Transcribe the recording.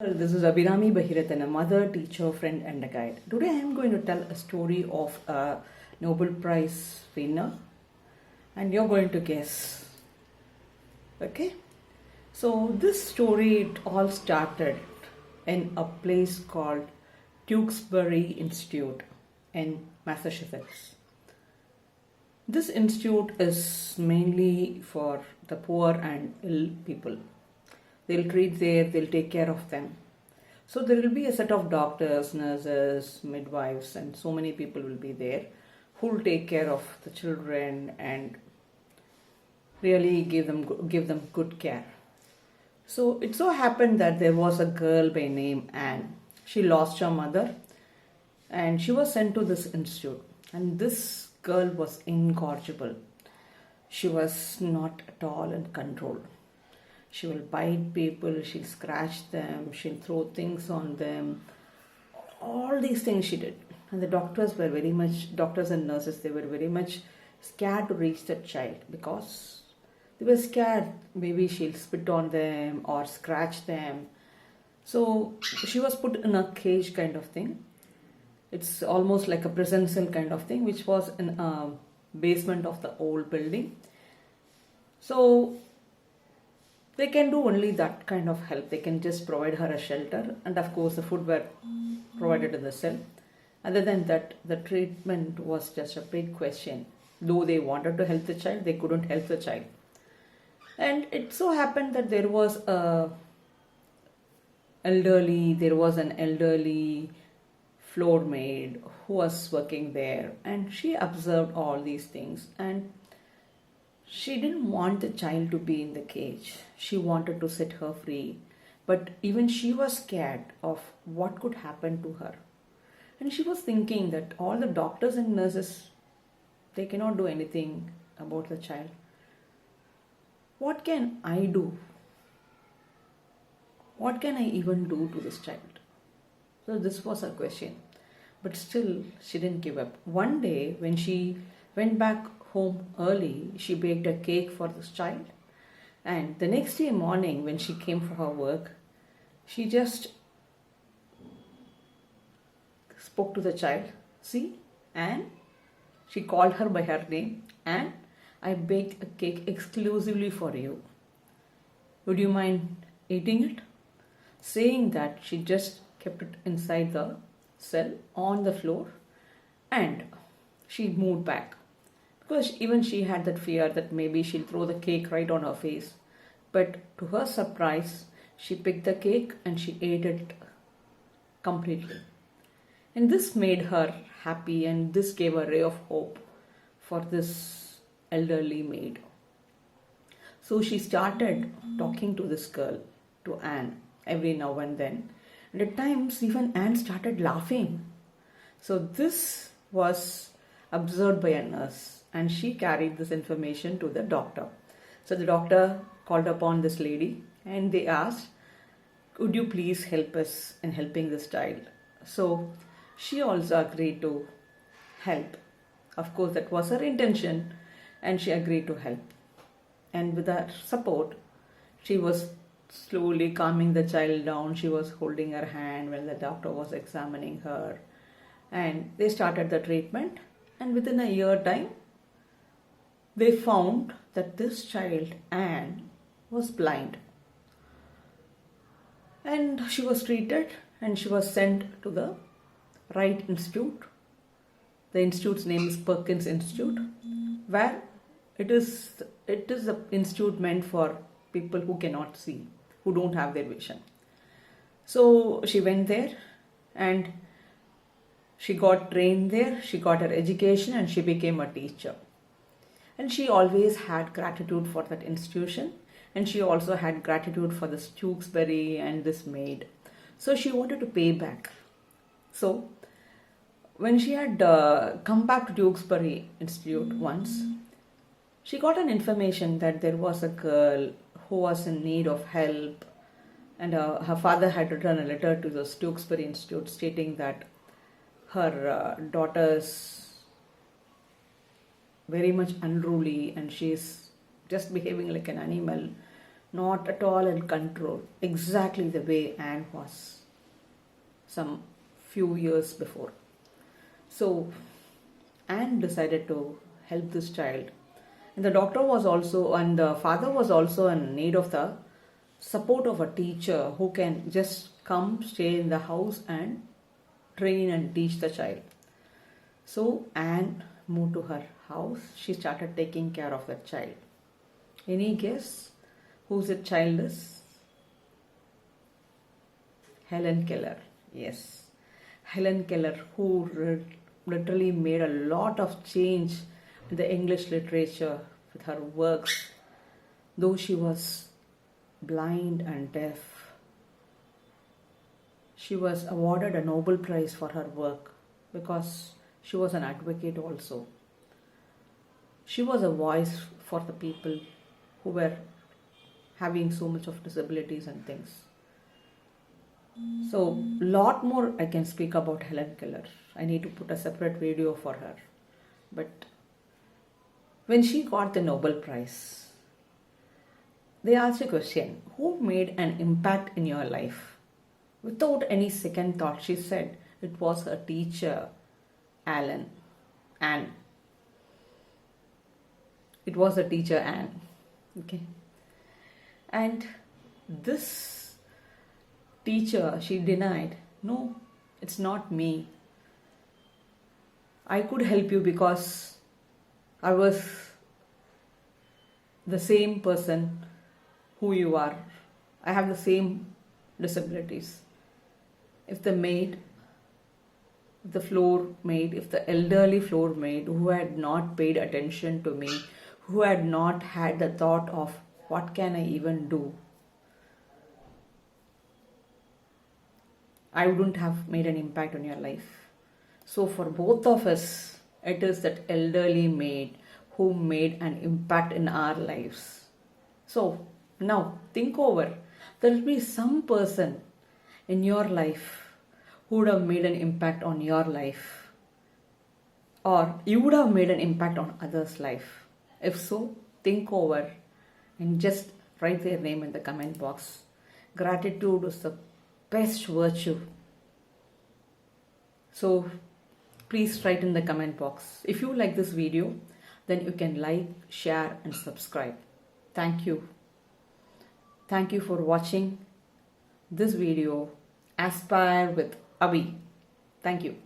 This is Abhinami Bahirathan, a mother, teacher, friend, and a guide. Today I am going to tell a story of a Nobel Prize winner, and you're going to guess. Okay? So, this story it all started in a place called Tewksbury Institute in Massachusetts. This institute is mainly for the poor and ill people. They'll treat there, they'll take care of them. So there will be a set of doctors, nurses, midwives, and so many people will be there who will take care of the children and really give them good care. So it so happened that there was a girl by name Anne. She lost her mother and she was sent to this institute. And this girl was incorrigible. She was not at all in control. She will bite people, she'll scratch them, she'll throw things on them. All these things she did. And the doctors and nurses, they were very much scared to reach that child because they were scared maybe she'll spit on them or scratch them. So she was put in a cage kind of thing. It's almost like a prison cell kind of thing, which was in a basement of the old building. So they can do only that kind of help. They can just provide her a shelter, and of course the food were provided in the cell. Other than that, the treatment was just a big question. Though they wanted to help the child, they couldn't help the child. And it so happened that there was an elderly floor maid who was working there, and she observed all these things, and she didn't want the child to be in the cage. She wanted to set her free. But even she was scared of what could happen to her. And she was thinking that all the doctors and nurses, they cannot do anything about the child. What can I do? What can I even do to this child? So this was her question. But still, she didn't give up. One day, when she went back home early, she baked a cake for this child. And the next day morning, when she came for her work, she just spoke to the child. See, Anne, she called her by her name. Anne, I baked a cake exclusively for you. Would you mind eating it? Saying that, she just kept it inside the cell on the floor and she moved back. Because even she had that fear that maybe she'll throw the cake right on her face. But to her surprise, she picked the cake and she ate it completely. And this made her happy, and this gave a ray of hope for this elderly maid. So she started talking to this girl, to Anne, every now and then. And at times, even Anne started laughing. So this was observed by a nurse, and she carried this information to the doctor. So the doctor called upon this lady and they asked, could you please help us in helping this child? So she also agreed to help. Of course, that was her intention, and she agreed to help. And with that support, she was slowly calming the child down. She was holding her hand when the doctor was examining her. And they started the treatment. And within a year time, they found that this child, Anne, was blind. And she was treated and she was sent to the Wright Institute. The institute's name is Perkins Institute, where it is the institute meant for people who cannot see, who don't have their vision. So she went there and she got trained there, she got her education, and she became a teacher. And she always had gratitude for that institution, and she also had gratitude for this Tewksbury and this maid. So she wanted to pay back. So when she had come back to Tewksbury Institute once, she got an information that there was a girl who was in need of help, and her father had written a letter to the Tewksbury Institute stating that her daughter's very much unruly and she's just behaving like an animal not at all in control, exactly the way Anne was some few years before. So Anne decided to help this child. And the doctor was also, and the father was also in need of the support of a teacher who can just come, stay in the house and train and teach the child. So Anne moved to her house. She started taking care of that child. Any guess whose the child is? Helen Keller. Yes. Helen Keller, who literally made a lot of change in the English literature with her works, though she was blind and deaf. She was awarded a Nobel Prize for her work because she was an advocate also. She was a voice for the people who were having so much of disabilities and things. So, lot more I can speak about Helen Keller. I need to put a separate video for her. But when she got the Nobel Prize, they asked a question, who made an impact in your life? Without any second thought, she said it was her teacher, Anne. It was the teacher Anne. Okay. And this teacher, she denied, no, it's not me. I could help you because I was the same person who you are. I have the same disabilities. If the maid, the floor maid, if the elderly floor maid who had not paid attention to me, who had not had the thought of what can I even do, I wouldn't have made an impact on your life. So for both of us, it is that elderly maid who made an impact in our lives. So now think over, there will be some person in your life who would have made an impact on your life, or you would have made an impact on others' life. If so, think over and just write their name in the comment box. Gratitude is the best virtue. So please write in the comment box. If you like this video, then you can like, share and subscribe. Thank you. Thank you for watching this video. Aspire with Abhi. Thank you.